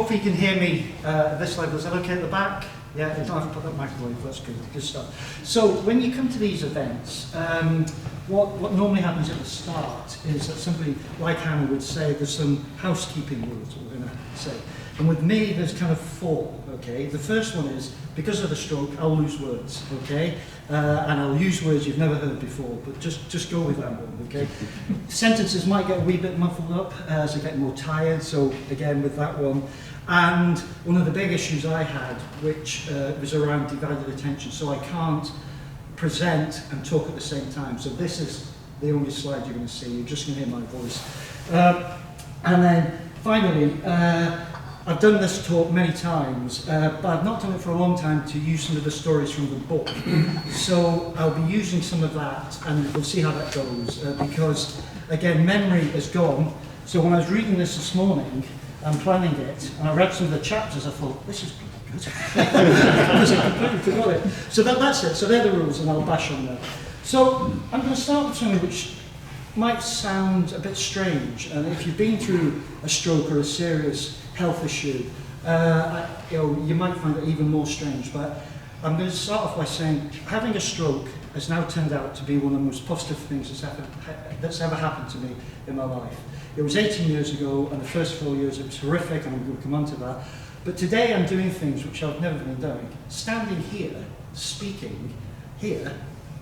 hopefully you can hear me at this level. Is that okay at the back? Yeah, I don't have to put that microphone, that's good stuff. So when you come to these events, what normally happens at the start is that somebody like Hannah would say there's some housekeeping rules we're going to say. And with me, there's kind of 4, okay? The first one is, because of the stroke, I'll lose words, okay? And I'll use words you've never heard before, but just go with that one, okay? Sentences might get a wee bit muffled up as I get more tired, so again, with that one. And one of the big issues I had, which was around divided attention, so I can't present and talk at the same time. So this is the only slide you're going to see, you're just going to hear my voice. And then finally, I've done this talk many times, but I've not done it for a long time to use some of the stories from the book. So I'll be using some of that, and we'll see how that goes, because, again, memory is gone. So when I was reading this morning, I'm planning it, and I read some of the chapters, I thought, this is pretty good. Because I completely forgot it. So that's it. So they're the rules, and I'll bash on them. So I'm going to start with something which might sound a bit strange, and if you've been through a stroke or a serious health issue, you might find it even more strange, but I'm going to start off by saying having a stroke has now turned out to be one of the most positive things that's ever happened to me in my life. It was 18 years ago, and the first 4 years it was horrific, and I'm going to come on to that. But today I'm doing things which I've never been doing. Standing here, speaking here,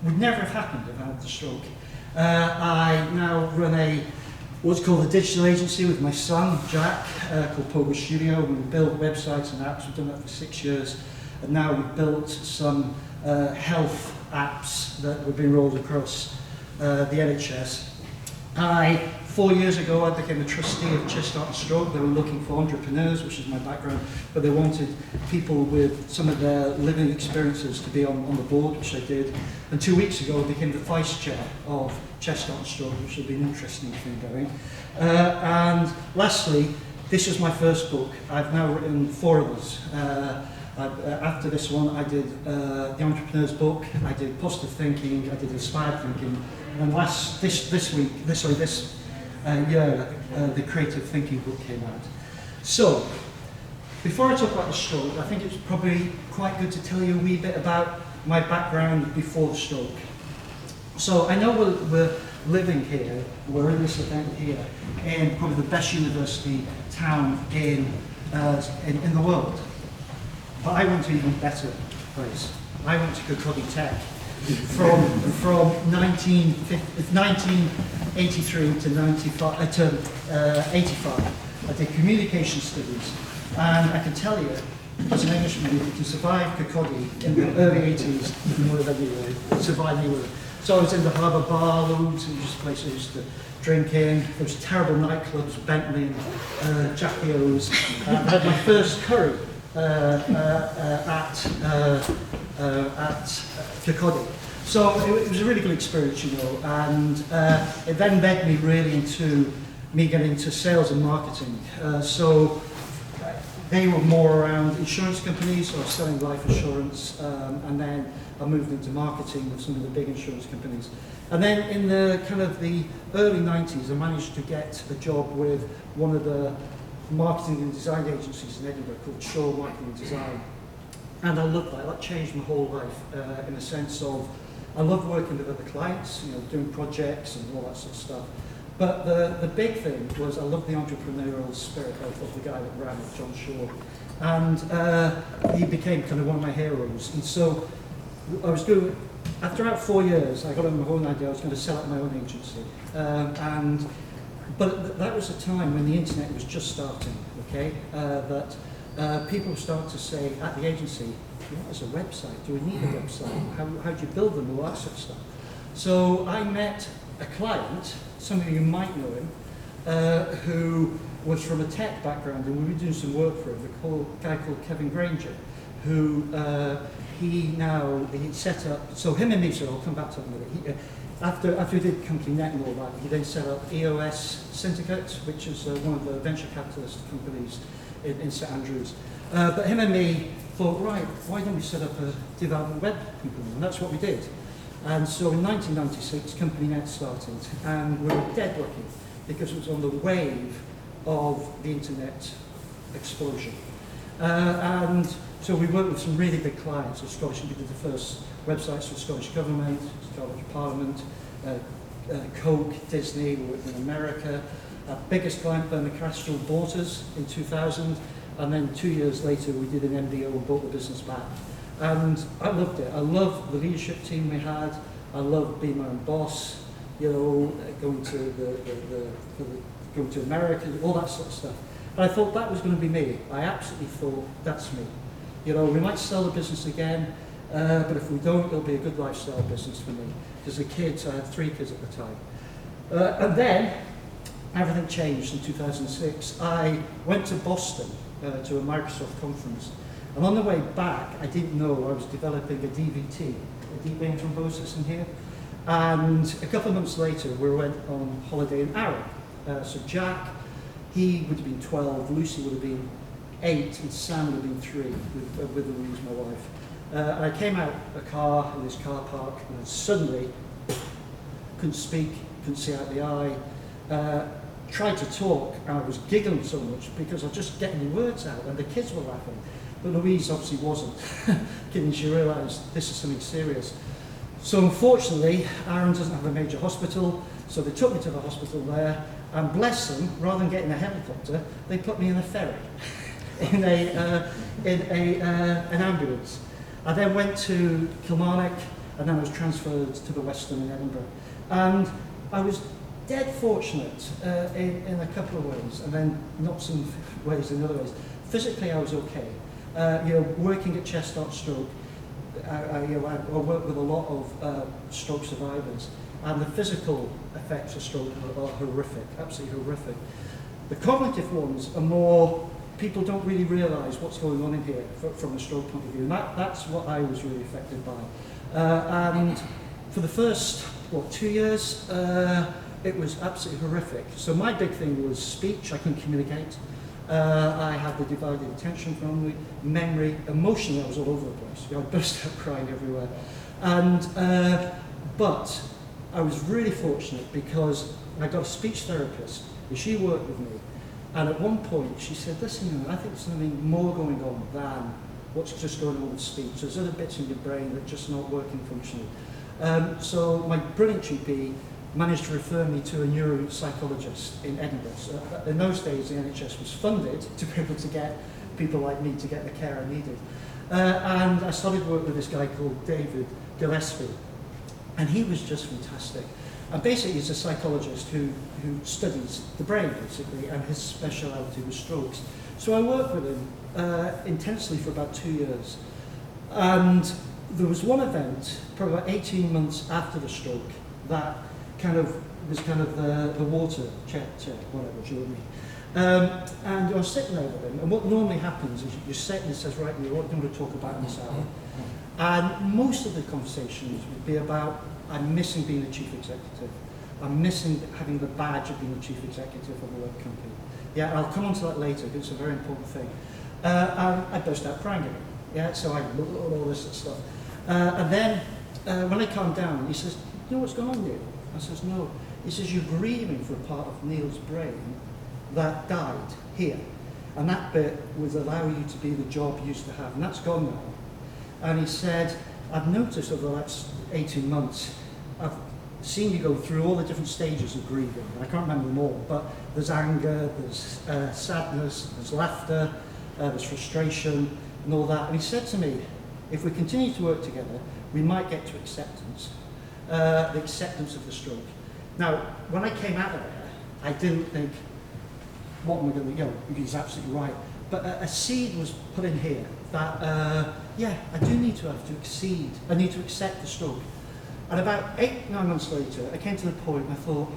would never have happened if I had the stroke. I now run what's called a digital agency with my son, Jack, called Pogo Studio. We build websites and apps. We've done that for 6 years. And now we've built some health apps that have been rolled across the NHS. 4 years ago, I became a trustee of Chest, Heart and Stroke. They were looking for entrepreneurs, which is my background, but they wanted people with some of their living experiences to be on the board, which I did. And 2 weeks ago, I became the vice chair of Chest, Heart and Stroke, which will be an interesting thing going. And lastly, this is my first book. I've now written 4 others. After this one, I did the Entrepreneur's book, I did Positive Thinking, I did Inspired Thinking, and this year, the Creative Thinking book came out. So, before I talk about the stroke, I think it's probably quite good to tell you a wee bit about my background before the stroke. So, I know we're living here, we're in this event here, in probably the best university town in the world. But I went to an even better place. I went to Caddying Tech from 1983 to 85. I did communication studies, and I can tell you, as an Englishman, if you can survive Caddying in the early 80s, you can live anywhere, survive anywhere. So I was in the Harbour Bar, loads, and just places I used to drink in. There was terrible nightclubs, Bentley and Jackie O's. I had my first curry at Caddying. So it was a really good experience, and it then led me really into me getting into sales and marketing. So they were more around insurance companies, so I was selling life insurance, and then I moved into marketing with some of the big insurance companies. And then in the kind of the early 90s, I managed to get a job with one of the marketing and design agencies in Edinburgh called Shaw Marketing and Design. And I loved that. That changed my whole life in the sense of I loved working with other clients, doing projects and all that sort of stuff. But the big thing was I loved the entrepreneurial spirit of the guy that ran it, John Shaw. And he became kind of one of my heroes. And so I was doing, after about 4 years, I got on my own idea I was going to set up my own agency. But that was a time when the internet was just starting, okay? That people started to say at the agency, what is a website? Do we need a website? How do you build them? All that sort of stuff. So I met a client, some of you might know him, who was from a tech background, and we were doing some work for him, a guy called Kevin Granger, who he set up, so him and me, so I'll come back to that in a minute. After we did Company Net and all that, he then set up EOS Syndicate, which is one of the venture capitalist companies in St Andrews. But him and me thought, right, why don't we set up a development web company? And that's what we did. And so in 1996, Company Net started, and we were dead lucky because it was on the wave of the internet explosion. And so we worked with some really big clients. So Scottish, we did the first websites for Scottish Government, Scottish Parliament, Coke, Disney, we worked in America. Our biggest client, Bernard Castrol, bought us in 2000, and then 2 years later we did an MBO and bought the business back. And I loved it. I loved the leadership team we had. I loved being my own boss, you know, going to going to America, all that sort of stuff. And I thought that was going to be me. I absolutely thought that's me. You know, we might sell the business again, but if we don't, it'll be a good lifestyle business for me. Because the kids, I had 3 kids at the time. And then everything changed in 2006. I went to Boston to a Microsoft conference. And on the way back, I didn't know I was developing a DVT, a deep vein thrombosis in here. And a couple of months later, we went on holiday in Arran. So Jack, he would have been 12, Lucy would have been 8, and Sam would have been 3, with Louise, my wife. And I came out a car in this car park, and suddenly, couldn't speak, couldn't see out the eye, tried to talk, and I was giggling so much because I was just getting the words out, and the kids were laughing. But Louise obviously wasn't. Kidding, she realised this is something serious. So unfortunately, Arran doesn't have a major hospital, so they took me to the hospital there, and bless them, rather than getting a helicopter, they put me in a ferry, in an ambulance. I then went to Kilmarnock, and then I was transferred to the Western in Edinburgh. And I was dead fortunate in a couple of ways, and then not some ways in other ways. Physically, I was okay. You know, working at Chest Heart Stroke, I work with a lot of stroke survivors, and the physical effects of stroke are horrific, absolutely horrific. The cognitive ones are more, people don't really realise what's going on in here from a stroke point of view, and that's what I was really affected by. And for the first, 2 years, it was absolutely horrific. So my big thing was speech, I couldn't communicate. I had the divided attention from memory, emotionally I was all over the place. You know, I burst out crying everywhere. And, but I was really fortunate because I got a speech therapist, and she worked with me. And at one point she said, listen, you know, I think there's something more going on than what's just going on with speech. There's other bits in your brain that are just not working functionally. So my brilliant GP managed to refer me to a neuropsychologist in Edinburgh. So in those days, the NHS was funded to be able to get people like me to get the care I needed. And I started work with this guy called David Gillespie, and he was just fantastic. And basically, he's a psychologist who studies the brain, basically, and his speciality was strokes. So I worked with him intensely for about 2 years. And there was one event, probably about 18 months after the stroke, that was the water check, whatever, do you know what I mean? And I was sitting there with him, and what normally happens is you sit and he says, right, what do you want to talk about in this hour? And most of the conversations would be about, I'm missing being a chief executive. I'm missing having the badge of being a chief executive of a web company. Yeah, I'll come on to that later, because it's a very important thing. And I burst out crying again. Yeah, so I looked at all this stuff. And then, when I calmed down, he says, you know what's going on, Neil? I says, no. He says, you're grieving for a part of Neil's brain that died here. And that bit would allow you to be the job you used to have, and that's gone now. And he said, I've noticed over the last 18 months, I've seen you go through all the different stages of grieving. I can't remember them all, but there's anger, there's sadness, there's laughter, there's frustration, and all that. And he said to me, if we continue to work together, we might get to acceptance. The acceptance of the stroke. Now, when I came out of there, I didn't think, what am I going to, you know, he's absolutely right. But a seed was put in here that, yeah, I do need to have to exceed, I need to accept the stroke. And about 8, 9 months later, I came to the point and I thought,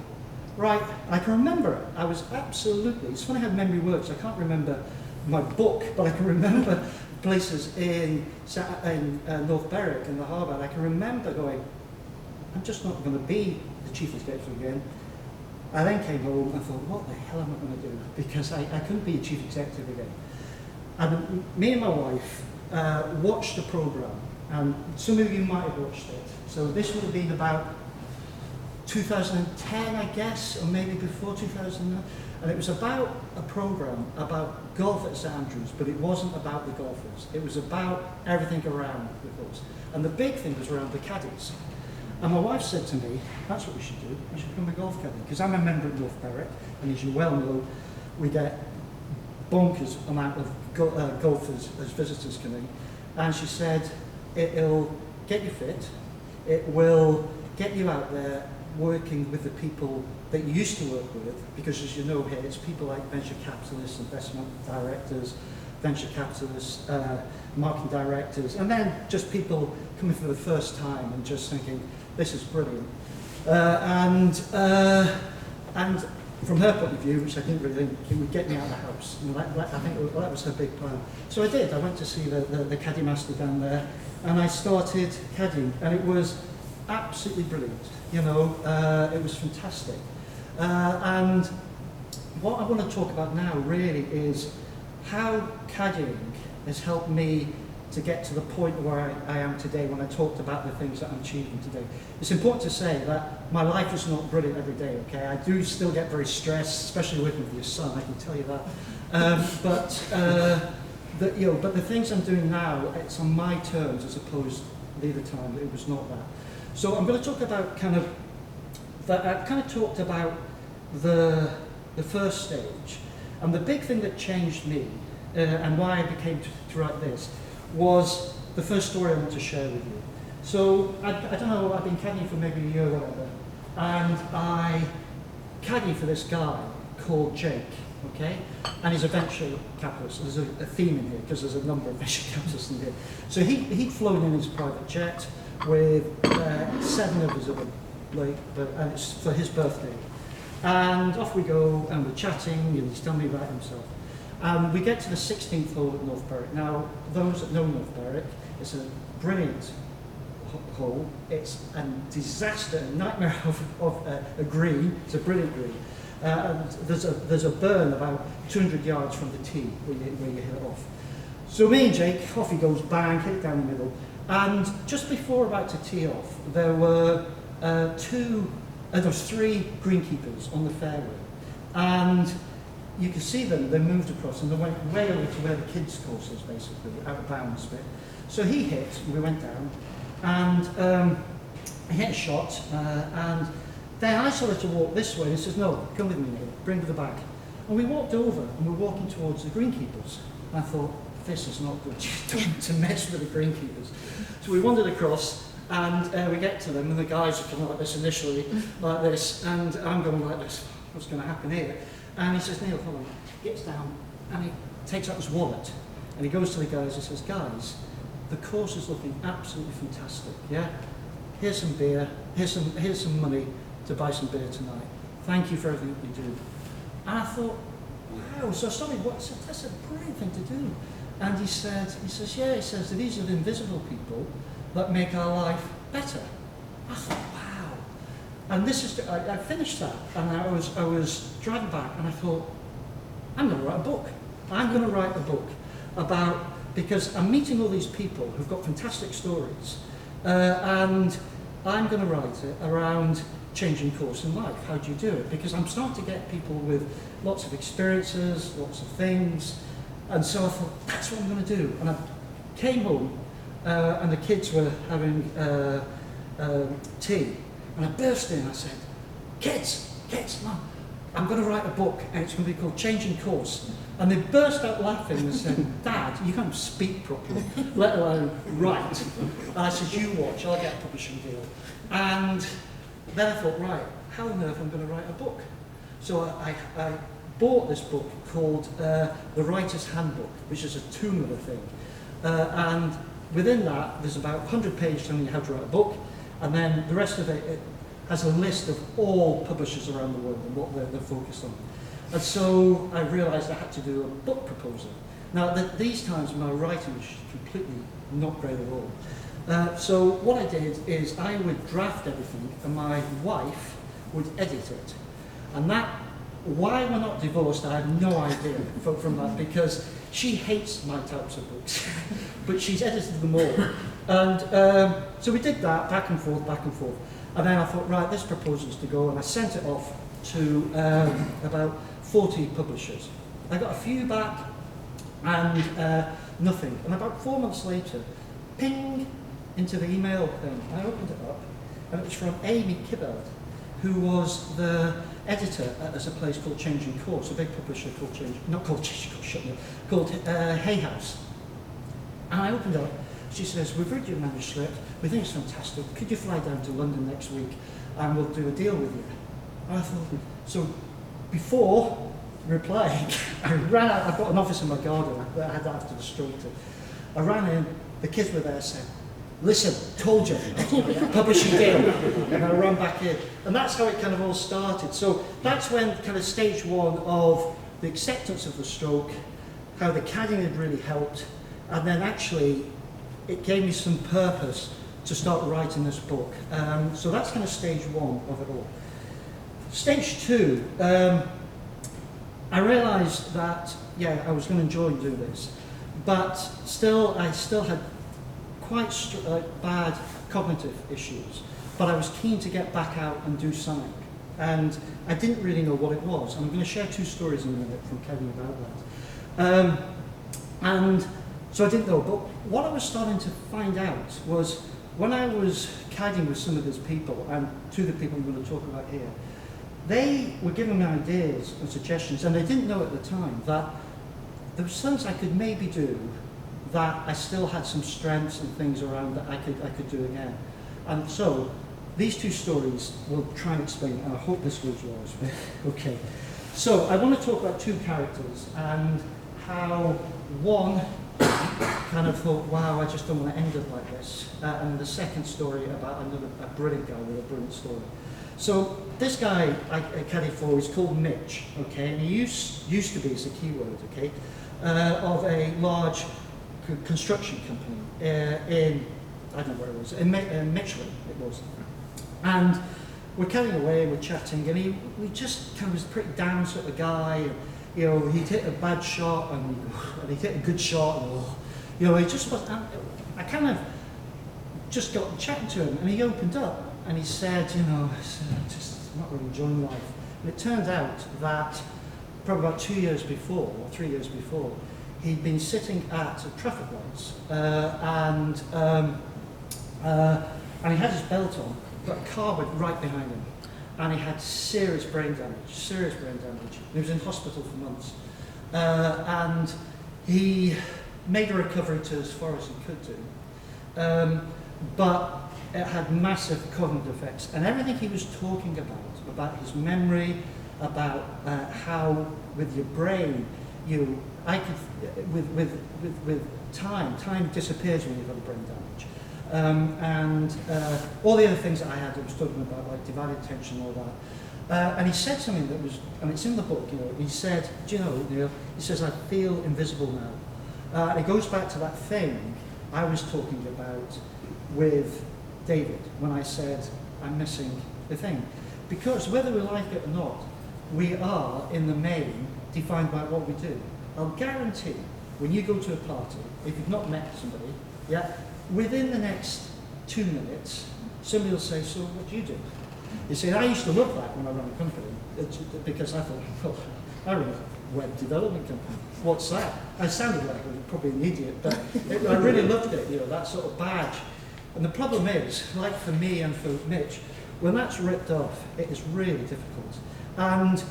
right, I can remember it. I was absolutely, it's funny how memory works. I can't remember my book, but I can remember places in North Berwick in the harbour. And I can remember going, I'm just not going to be the chief executive again. I then came home and thought, what the hell am I going to do? Because I couldn't be a chief executive again. And me and my wife watched a programme, and some of you might have watched it. So this would have been about 2010, I guess, or maybe before 2009. And it was about a program about golf at St Andrews, but it wasn't about the golfers. It was about everything around the course. And the big thing was around the caddies. And my wife said to me, that's what we should do. We should become a golf caddy. Because I'm a member of North Berwick, and as you well know, we get bonkers amount of golfers as visitors coming. And she said, it'll get you fit, it will get you out there working with the people that you used to work with, because as you know here, it's people like venture capitalists, investment directors, venture capitalists, marketing directors, and then just people coming for the first time and just thinking, this is brilliant. And from her point of view, which I didn't really think, it would get me out of the house. And I think that was her big plan. So I did. I went to see the caddy master down there, and I started caddying, and it was absolutely brilliant. You know, it was fantastic. And what I want to talk about now really is how caddying has helped me to get to the point where I am today when I talked about the things that I'm achieving today. It's important to say that my life is not brilliant every day, okay? I do still get very stressed, especially working with your son, I can tell you that. But the things I'm doing now, it's on my terms as opposed to the other time, it was not that. So I'm going to talk about I've kind of talked about the first stage, and the big thing that changed me and why I became to write this was the first story I want to share with you. So I don't know, I've been caddying for maybe a year or whatever, and I caddy for this guy called Jake, okay? And he's a venture capitalist. There's a theme in here because there's a number of venture capitalists in here. So he'd flown in his private jet with 7 of his other, and it's for his birthday. And off we go, and we're chatting, and he's telling me about himself. We get to the 16th hole at North Berwick. Now, those that know North Berwick, it's a brilliant hole. It's a disaster, a nightmare of a green. It's a brilliant green. And there's a burn about 200 yards from the tee where you hit it off. So me and Jake, off he goes, bang, hit it down the middle. And just before about to tee off, there were 3 greenkeepers on the fairway. And you could see them, they moved across, and they went way over to where the kids' course is, basically, out of bounds a bit. So he hit, and we went down, and he hit a shot, and then I started to walk this way, and he says, no, come with me, Neil, bring the bag. And we walked over, and we're walking towards the greenkeepers. I thought, this is not good to mess with the greenkeepers. So we wandered across, and we get to them, and the guys are coming like this initially, like this, and I'm going like this, what's going to happen here? And he says, Neil, follow me. He gets down, and he takes out his wallet, and he goes to the guys and says, guys, the course is looking absolutely fantastic, yeah? Here's some beer, here's some money to buy some beer tonight. Thank you for everything that you do. And I thought, wow, so sorry, that's a brilliant thing to do. And he says, these are the invisible people that make our life better. I thought, wow. And this is, I finished that, and I was driving back, and I thought, I'm going to write a book. I'm going to write a book about, because I'm meeting all these people who've got fantastic stories, and I'm going to write it around changing course in life. How do you do it? Because I'm starting to get people with lots of experiences, lots of things, and so I thought, that's what I'm going to do. And I came home, and the kids were having tea, and I burst in, I said, kids, Mum, I'm going to write a book, and it's going to be called Changing Course. And they burst out laughing and said, Dad, you can't speak properly, let alone write. And I said, you watch, I'll get a publishing deal. And then I thought, right, how on earth am I going to write a book? So I bought this book called The Writer's Handbook, which is a two-mother thing. And within that, there's about 100 pages telling you how to write a book, and then the rest of it has a list of all publishers around the world and what they're focused on. And so I realised I had to do a book proposal. Now, these times my writing was completely not great at all. So what I did is I would draft everything, and my wife would edit it. And that, why we're not divorced, I have no idea from that, because she hates my types of books, but she's edited them all. And so we did that, back and forth, And then I thought, right, this proposal's to go, and I sent it off to about 40 publishers. I got a few back, and nothing. And about 4 months later, ping, into the email thing. I opened it up, and it was from Amy Kibbard, who was the editor at a place called Changing Course, a big publisher called called Hay House. And I opened it up. She says, we've read your manuscript, we think it's fantastic, could you fly down to London next week and we'll do a deal with you? And I thought, so before replying, I ran out. I've got an office in my garden that I had after the stroke. I ran in, the kids were there, said, listen, told you, publishing deal. And I ran back in. And that's how it kind of all started. So that's when kind of stage one of the acceptance of the stroke, how the caddying had really helped, and then actually it gave me some purpose to start writing this book. So that's kind of stage one of it all. Stage two, I realised that, yeah, I was going to enjoy doing this, but I still had quite bad cognitive issues, but I was keen to get back out and do something. And I didn't really know what it was. And I'm going to share 2 stories in a minute from Caddying about that. And so I didn't know, but what I was starting to find out was when I was caddying with some of these people, and 2 of the people I'm going to talk about here, they were giving me ideas and suggestions, and they didn't know at the time that there were things I could maybe do that I still had some strengths and things around that I could do again. And so these 2 stories will try and explain it, and I hope this goes well as well. Okay. So I want to talk about 2 characters and how one kind of thought, wow, I just don't want to end it like this. And the second story about a brilliant guy with a brilliant story. So this guy I caddied for is called Mitch, okay, and he used to be, it's a key word, okay, of a large construction company in, I don't know where it was, in Michelin it was. And we're caddying away, we're chatting, and he just kind of was a pretty down sort of guy. And, you know, he'd hit a bad shot and he'd hit a good shot, and you know, he just was. I kind of just got chatting to him, and he opened up and he said, you know, just not really enjoying life. And it turned out that probably about 2 years before, or 3 years before, he'd been sitting at a traffic lights, and he had his belt on, but a car went right behind him. And he had serious brain damage. He was in hospital for months. And he made a recovery to as far as he could do. But it had massive cognitive effects. And everything he was talking about his memory, about how with your brain, with time disappears when you've got a brain damage. And all the other things that I had, I was talking about, like divided attention and all that. And he said something that was, and it's in the book, you know, he said, do you know, Neil, he says, I feel invisible now. And it goes back to that thing I was talking about with David, when I said, I'm missing the thing. Because whether we like it or not, we are, in the main, defined by what we do. I'll guarantee, when you go to a party, if you've not met somebody, yeah, within the next 2 minutes, somebody will say, so what do you do? You see, I used to love that when I ran a company, because I thought, well, I run a web development company. What's that? I sounded like I was probably an idiot, but I really loved it, you know, that sort of badge. And the problem is, like for me and for Mitch, when that's ripped off, it is really difficult. And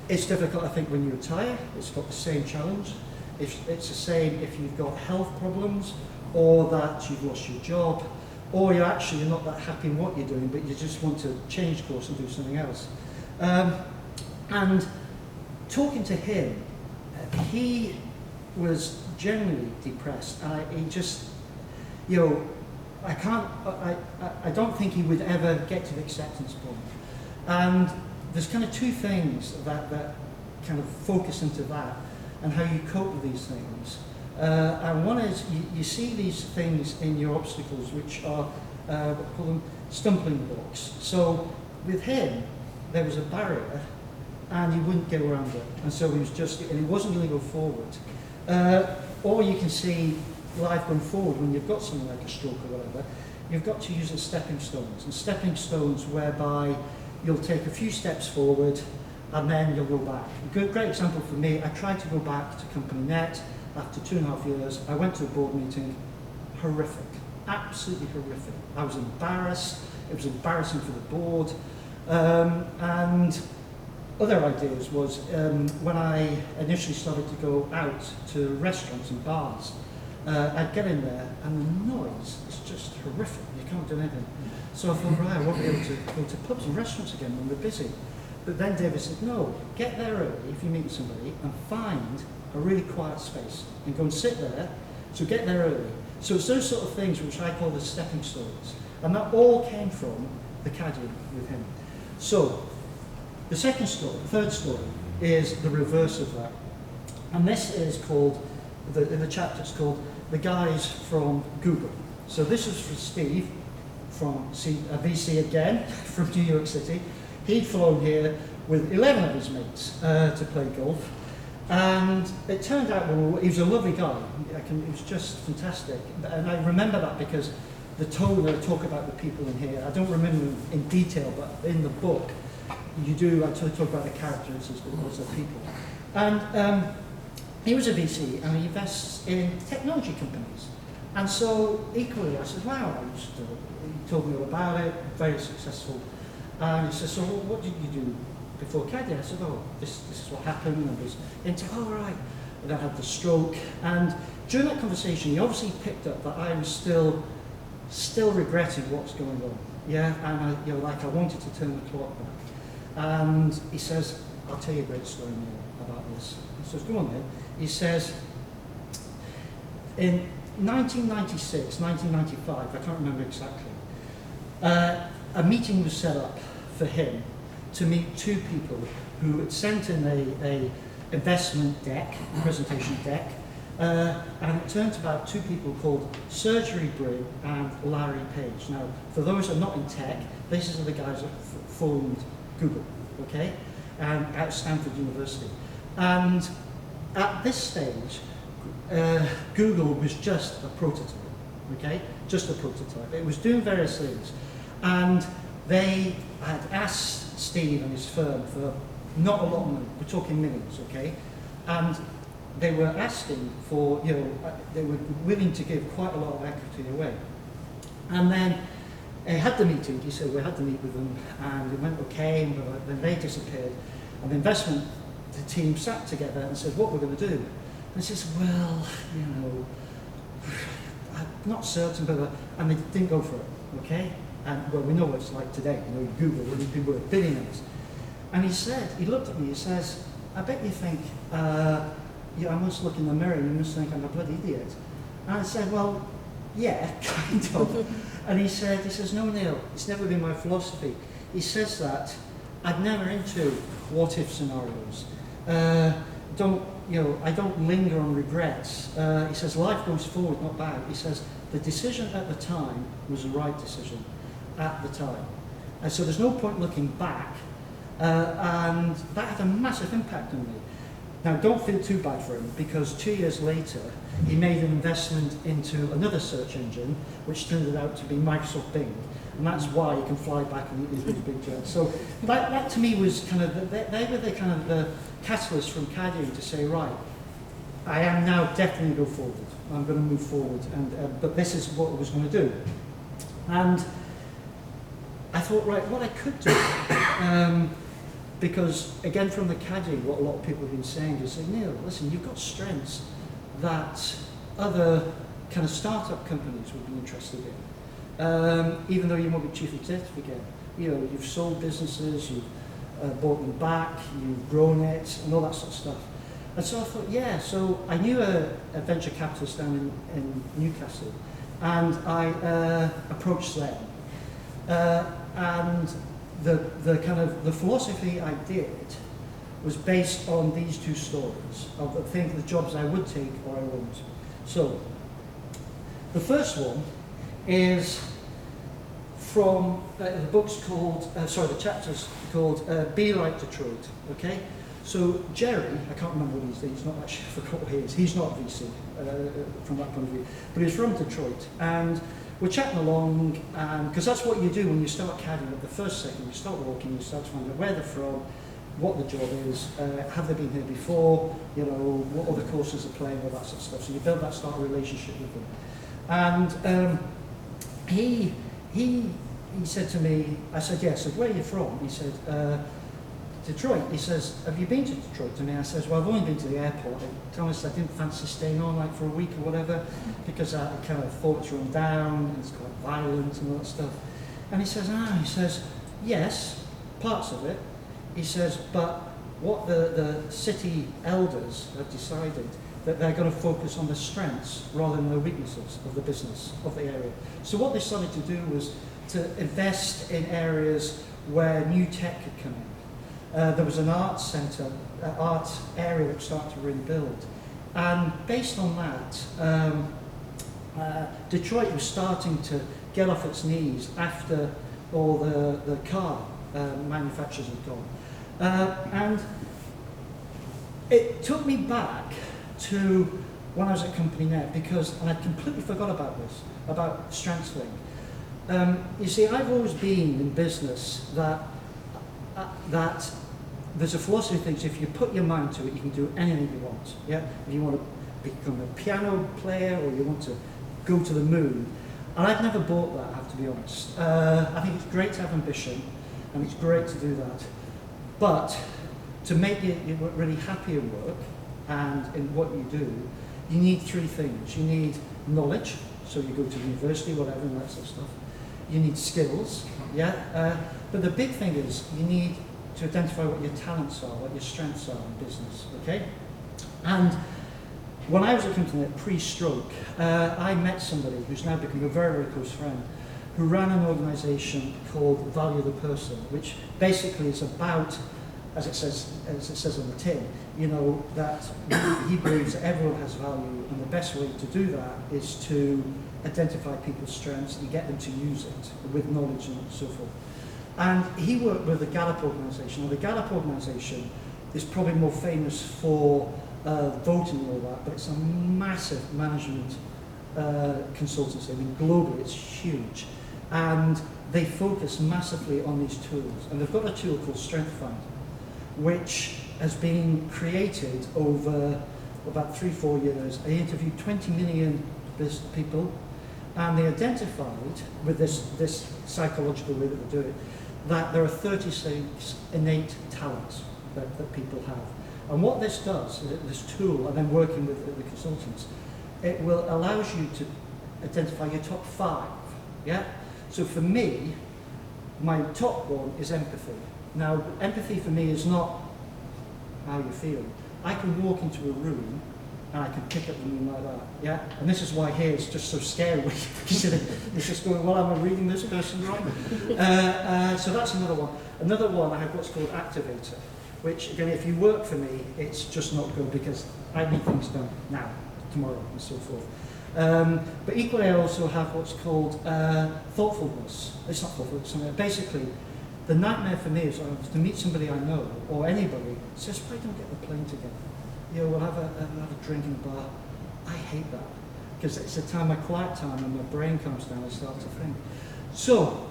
it's difficult, I think, when you retire. It's got the same challenge. It's the same if you've got health problems, or that you've lost your job, or you're not that happy in what you're doing, but you just want to change course and do something else. And talking to him, he was genuinely depressed. He just, you know, I don't think he would ever get to the acceptance point. And there's kind of 2 things that kind of focus into that, and how you cope with these things. And one is, you see these things in your obstacles, which are, what we call them, stumbling blocks. So with him, there was a barrier, and he wouldn't get around it. And so he wasn't going to go forward. Or you can see life going forward when you've got something like a stroke or whatever. you've got to use as stepping stones, and stepping stones whereby you'll take a few steps forward and then you'll go back. A great example for me, I tried to go back to Company Net after 2.5 years. I went to a board meeting, horrific, absolutely horrific. I was embarrassed, it was embarrassing for the board, and other ideas was when I initially started to go out to restaurants and bars, I'd get in there and the noise is just horrific. You can't do anything. So I thought, right, I won't be able to go to pubs and restaurants again when we're busy. But then David said, no, get there early if you meet somebody and find a really quiet space and go and sit there. So get there early. So it's those sort of things which I call the stepping stones. And that all came from the caddying with him. So the second story, the third story, is the reverse of that. And this is called, in the chapter it's called The Guys from Google. So this was for Steve, from VC again, from New York City. He'd flown here with 11 of his mates to play golf. And it turned out, well, he was a lovely guy. He was just fantastic. And I remember that because the tone I talk about the people in here, I don't remember them in detail, but in the book, you do actually talk about the characteristics of people. And he was a VC and he invests in technology companies. And so equally I said, wow, he told me all about it, very successful. And he said, so what did you do before Caddy? I said, oh, this is what happened. And I was into, oh, right. And I had the stroke. And during that conversation, he obviously picked up that I was still regretting what's going on. Yeah, and I wanted to turn the clock back. And he says, I'll tell you a great story more about this. He says, go on then. He says, in 1996, 1995, I can't remember exactly, a meeting was set up for him to meet two people who had sent in a investment deck, a presentation deck, and it turned about two people called Sergey Brin and Larry Page. Now, for those who are not in tech, these are the guys that formed Google, okay, and at Stanford University. And at this stage, Google was just a prototype, okay, just a prototype. It was doing various things, and they had asked Steve and his firm for not a lot of money. We're talking millions, okay, and they were asking for, they were willing to give quite a lot of equity away. And then he had the meeting, he said we had to meet with them, and it went okay, but then they disappeared. And the investment team sat together and said, what we're going to do? And he says, well, I'm not certain, but, and they didn't go for it, okay? And well, we know what it's like today, Google, when people are billionaires. And he said, he looked at me, he says, I bet you think, I must look in the mirror and you must think I'm a bloody idiot. And I said, well, yeah, kind of. And he says, no, Neil, it's never been my philosophy. He says that I'm never into what-if scenarios. I don't linger on regrets. He says, life goes forward, not back. He says, the decision at the time was the right decision at the time. And so there's no point looking back. And that had a massive impact on me. Now, don't feel too bad for him, because 2 years later, he made an investment into another search engine, which turned out to be Microsoft Bing. And that's why he can fly back and eat these really big jets. So that to me was kind of, they were the kind of the catalyst from caddying to say, right, I am now definitely go forward. I'm going to move forward, but this is what I was going to do. And I thought, right, what I could do, because again from the caddying, what a lot of people have been saying is, Neil, listen, you've got strengths that other kind of startup companies would be interested in. Even though you won't be chief executive again, you've sold businesses, you've bought them back, you've grown it, and all that sort of stuff. And so I thought, yeah, so I knew a venture capitalist down in Newcastle, and I approached them. And the kind of the philosophy I did was based on these two stories of the jobs I would take or I won't. So the first one is from the book's called, the chapter's called Be Like Detroit, okay? So Jerry, I can't remember what he's not actually, I forgot what he is. He's not VC from that point of view, but he's from Detroit. And we're chatting along, because that's what you do when you start caddying at the first second. You start walking, you start to find out where they're from, what the job is, have they been here before, you know, what other courses are playing, all that sort of stuff. So you build that start relationship with them. And he said to me, I said, yes, I said, where are you from? He said, Detroit. He says, have you been to Detroit? To me, I says, well, I've only been to the airport. To be honest, I didn't fancy staying on like for a week or whatever, because I kind of thought it's run down, and it's quite violent and all that stuff. And he says, yes, parts of it. He says, but what the city elders have decided, that they're going to focus on the strengths rather than the weaknesses of the business, of the area. So what they started to do was to invest in areas where new tech could come in. There was an art centre, art area that started to really build. And based on that, Detroit was starting to get off its knees after all the car manufacturers had gone. And it took me back to when I was at Company Net, because, and I completely forgot about this, about strengths thing. You see, I've always been in business that there's a philosophy of things, if you put your mind to it, you can do anything you want. Yeah? If you want to become a piano player, or you want to go to the moon. And I've never bought that, I have to be honest. I think it's great to have ambition, and it's great to do that. But to make you really happy at work and in what you do, you need three things. You need knowledge, so you go to university, whatever, and that sort of stuff. You need skills, yeah? But the big thing is you need to identify what your talents are, what your strengths are in business, okay? And when I was at Company Net pre-stroke, I met somebody who's now become a very, very close friend, who ran an organisation called Value the Person, which basically is about, as it says on the tin, you know, that he believes that everyone has value, and the best way to do that is to identify people's strengths and get them to use it with knowledge and so forth. And he worked with the Gallup organisation. Now, the Gallup organisation is probably more famous for voting and all that, but it's a massive management consultancy. I mean, globally, it's huge. And they focus massively on these tools. And they've got a tool called Strength Finder, which has been created over about 3-4 years. They interviewed 20 million people, and they identified, with this psychological way that they do it, that there are 36 innate talents that people have. And what this does, this tool, and then working with the consultants, it will allows you to identify your top 5, yeah? So for me, my top one is empathy. Now, empathy for me is not how you feel. I can walk into a room and I can pick up the room like that, yeah? And this is why here it's just so scary when you consider it's just going, well, am I reading this person right? So that's another one. Another one, I have what's called activator, which, again, if you work for me, it's just not good because I need things done now, tomorrow, and so forth. But equally, I also have what's called thoughtfulness. It's not thoughtfulness, basically, the nightmare for me is to meet somebody I know, or anybody, says, why don't get the plane together? You know, we'll have a drink in the bar. I hate that, because it's a time, my quiet time, and my brain comes down and starts to think. So,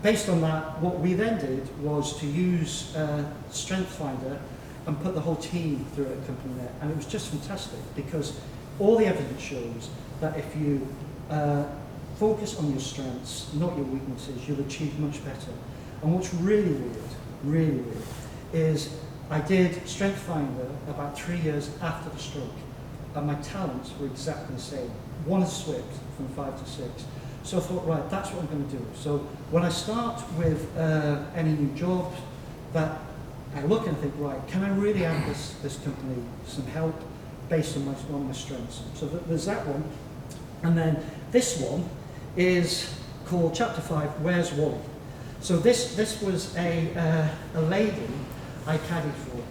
based on that, what we then did was to use Strength Finder and put the whole team through it at Company Net. And it was just fantastic, because all the evidence shows that if you focus on your strengths, not your weaknesses, you'll achieve much better. And what's really weird, is I did Strength Finder about 3 years after the stroke, and my talents were exactly the same. One has slipped from 5 to 6. So I thought, right, that's what I'm going to do. So when I start with any new job, that I look and think, right, can I really add this company some help based on my strengths? So there's that one. And then this one is called Chapter 5, Where's Wally? So this was a lady I caddied for.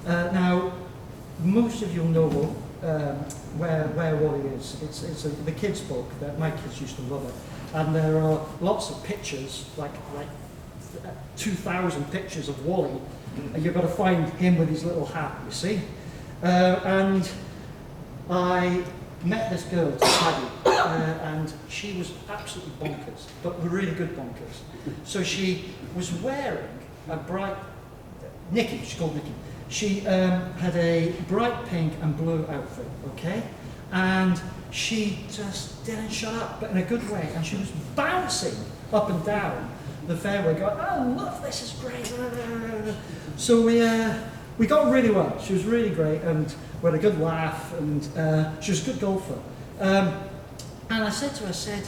Now, most of you know where Wally is. It's the kids' book that my kids used to love it. And there are lots of pictures, like 2,000 pictures of Wally. And you've got to find him with his little hat, you see. And I met this girl, Caddy, and she was absolutely bonkers, but really good bonkers. So she was wearing a bright, Nikki, she's called Nikki. She had a bright pink and blue outfit, okay? And she just didn't shut up, but in a good way, and she was bouncing up and down the fairway going, oh, look, this is great. So we got really well. She was really great, and we had a good laugh, and she was a good golfer. And I said to her, I said,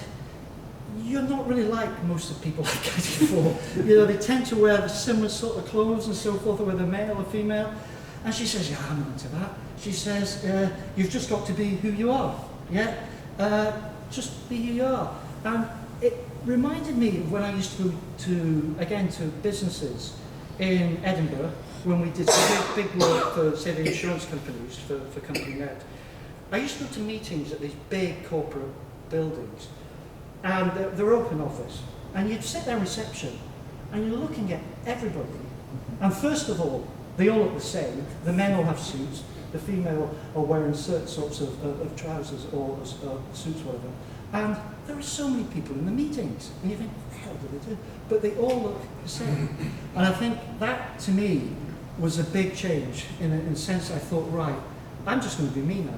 you're not really like most of the people I caddy for. You know, they tend to wear the similar sort of clothes and so forth, whether male or female. And she says, yeah, I'm into that. She says, you've just got to be who you are. Yeah, just be who you are. And it reminded me of when I used to go to businesses in Edinburgh, when we did some big work for, say, the insurance companies, for Company Net. I used to go to meetings at these big corporate buildings, and they're open office, and you'd sit there in reception, and you're looking at everybody, and first of all, they all look the same. The men all have suits, the female are wearing certain sorts of trousers or suits, whatever, and there are so many people in the meetings, and you think, what the hell do they do? But they all look the same. And I think that, to me, was a big change in a sense. I thought, right, I'm just going to be me now.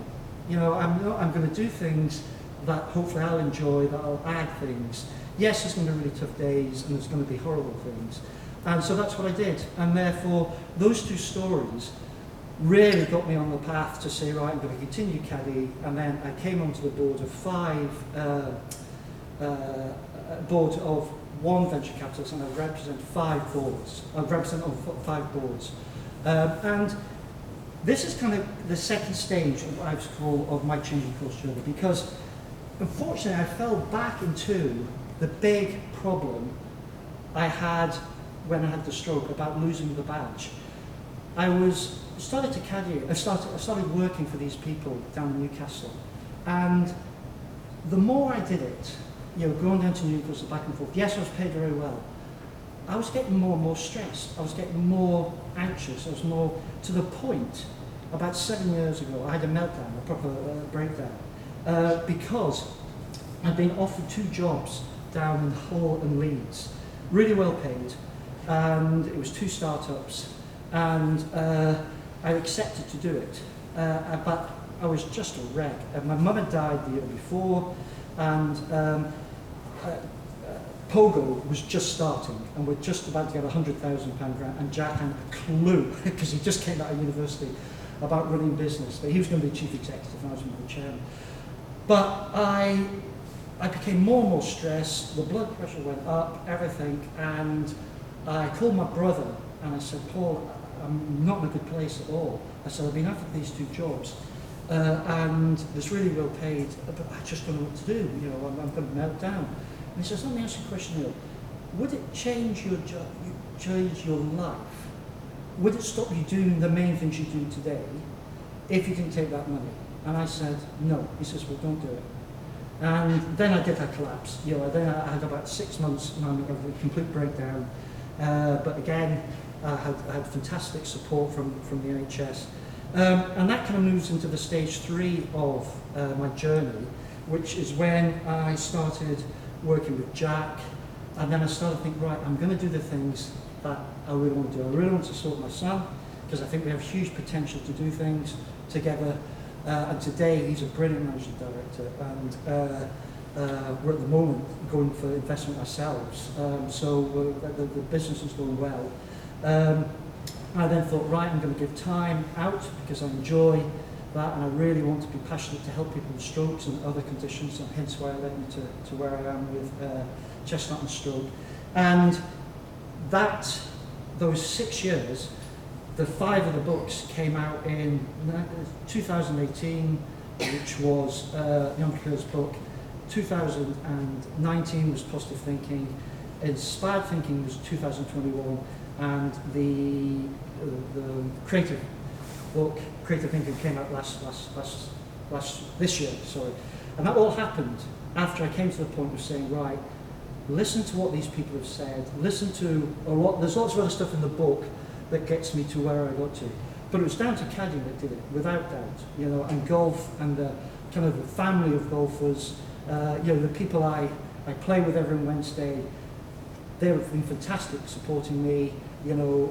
You know, I'm going to do things that hopefully I'll enjoy, that I'll add things. Yes, there's going to be really tough days, and there's going to be horrible things. And so that's what I did. And therefore, those two stories really got me on the path to say, right, I'm going to continue caddy. And then I came onto the board of one venture capitalist, and I represent 5 boards. I represent 5 boards. And this is kind of the second stage of what I would call of my changing course journey, because unfortunately I fell back into the big problem I had when I had the stroke about losing the badge. I started to caddy. I started working for these people down in Newcastle, and the more I did it, you know, going down to Newcastle back and forth. Yes, I was paid very well. I was getting more and more stressed. I was getting more anxious. I was more to the point. About 7 years ago, I had a meltdown, a proper breakdown, because I'd been offered 2 jobs down in Hull and Leeds, really well paid, and it was 2 startups, and I accepted to do it, but I was just a wreck. My mum had died the year before, and Pogo was just starting, and we're just about to get a £100,000 grant, and Jack hadn't a clue, because he just came out of university, about running business. But he was going to be chief executive, and I was going to be chairman. But I became more and more stressed, the blood pressure went up, everything, and I called my brother, and I said, Paul, I'm not in a good place at all. I said, I've been offered these 2 jobs, and it's really well paid, but I just don't know what to do. You know, I'm going to melt down. And he says, let me ask you a question, Neil. Would it change your job, change your life? Would it stop you doing the main things you do today if you didn't take that money? And I said, no. He says, well, don't do it. And then I did have collapse. You know, then I had about 6 months of a complete breakdown. But again, I had fantastic support from the NHS. And that kind of moves into the stage 3 of my journey, which is when I started working with Jack, and then I started to think, right, I'm going to do the things that I really want to do. I really want to support my son, because I think we have huge potential to do things together. And today he's a brilliant managing director, and we're at the moment going for investment ourselves. So the business is going well. I then thought, right, I'm going to give time out because I enjoy that, and I really want to be passionate to help people with strokes and other conditions, and hence why I led me to where I am with Chestnut and Stroke. And those 6 years, the 5 of the books came out in 2018, which was the Entrepreneur's book. 2019 was Positive Thinking. Inspired Thinking was 2021, and the creative book, Creative Thinking, came out this year, sorry. And that all happened after I came to the point of saying, right, listen to what these people have said, listen to there's lots of other stuff in the book that gets me to where I got to. But it was down to caddying that did it, without doubt, you know, and golf and the kind of a family of golfers. You know, the people I play with every Wednesday, they've been fantastic supporting me. You know,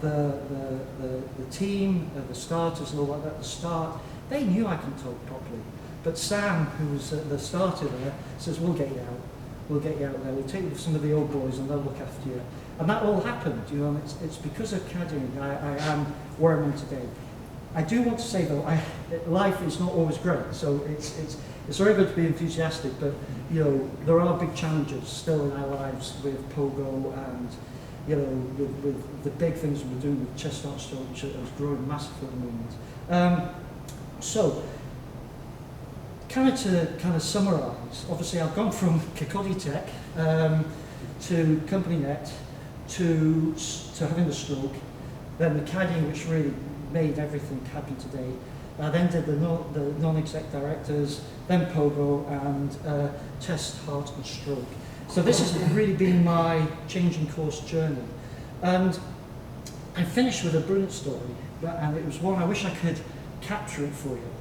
the team, the starters and all that at the start, they knew I can talk properly. But Sam, who was the starter there, says, we'll get you out. We'll get you out there. We'll take you to some of the old boys and they'll look after you. And that all happened, you know, and it's because of caddying I am where I am today. I do want to say though, life is not always great, so it's very good to be enthusiastic, but you know, there are big challenges still in our lives with pogo and you know, with the big things we're doing with chestnut stroke, which is growing massively at the moment. So, to summarise, obviously I've gone from Caddy Tech to Company Net to having the stroke, then the caddying, which really made everything happen today. I then did the non-exec directors, then pogo and chest, heart and stroke. So this has really been my changing course journey. And I finished with a brilliant story, and it was one I wish I could capture it for you.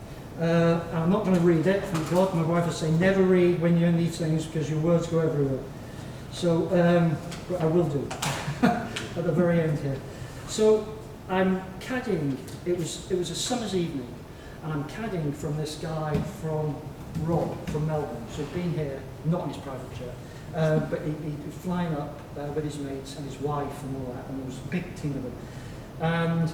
I'm not going to read it, thank God. My wife will say, never read when you're in these things because your words go everywhere. So, but I will do at the very end here. So I'm caddying, it was a summer's evening, and I'm caddying from this guy from Rob from Melbourne. So he'd been here, not in his private jet, but he'd flying up with his mates and his wife and all that, and there was a big team of them. And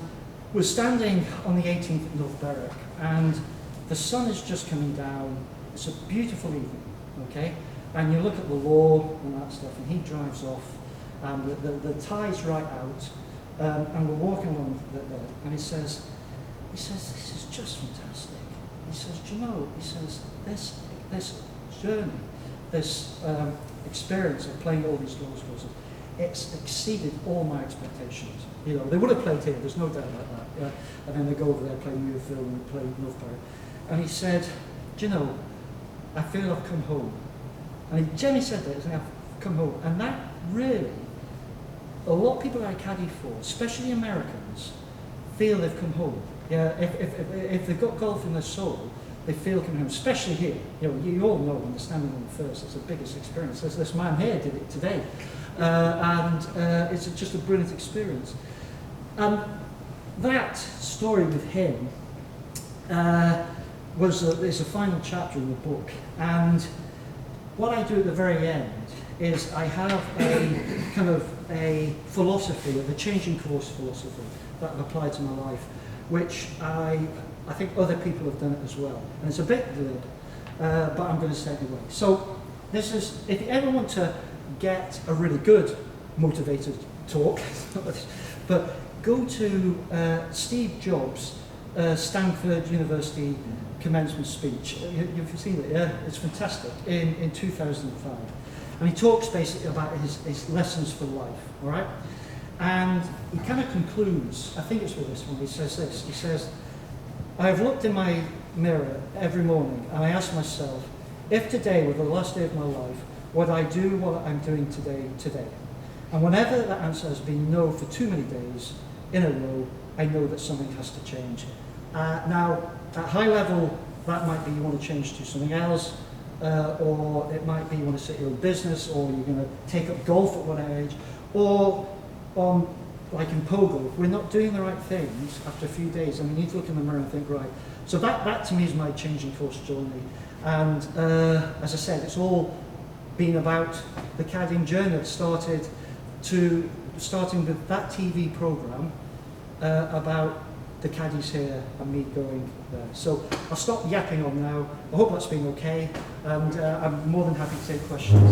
we're standing on the 18th at North Berwick, and the sun is just coming down. It's a beautiful evening, okay? And you look at the law and that stuff, and he drives off, and the tide's right out, and we're walking along there, and he says, this is just fantastic. He says, do you know, he says, this journey, this experience of playing all these golf courses, it's exceeded all my expectations. You know, they would have played here, there's no doubt about that. And then they go over there, play Muirfield and play North Berwick. And he said, do you know, I feel I've come home. And he generally said that, I've come home. And that really, a lot of people I caddy for, especially Americans, feel they've come home. Yeah, if they've got golf in their soul, they feel coming home, especially here. You know, you all know when they're standing on the first, it's the biggest experience. There's this man here did it today. It's just a brilliant experience. That story with him is a final chapter in the book. And what I do at the very end is I have a kind of a philosophy, of a changing course philosophy that I've applied to my life, which I think other people have done it as well. And it's a bit blurb, but I'm going to say it anyway. So this is, if you ever want to get a really good motivated talk, but go to Steve Jobs' Stanford University commencement speech. You've seen it, yeah? It's fantastic, in 2005. And he talks basically about his lessons for life, all right? And he kind of concludes, I think it's with this one, he says this, he says, I have looked in my mirror every morning and I ask myself, if today were the last day of my life, would I do what I'm doing today? And whenever that answer has been no for too many days in a row, I know that something has to change. Now, at high level, that might be you want to change to something else, or it might be you want to set your own business, or you're going to take up golf at whatever age, or on, like in pogo, if we're not doing the right things after a few days, and we need to look in the mirror and think, right. So that to me is my changing course journey. And as I said, it's all been about the caddying journey that starting with that TV program about the caddies here and me going there. So I'll stop yapping on now. I hope that's been okay, and I'm more than happy to take questions.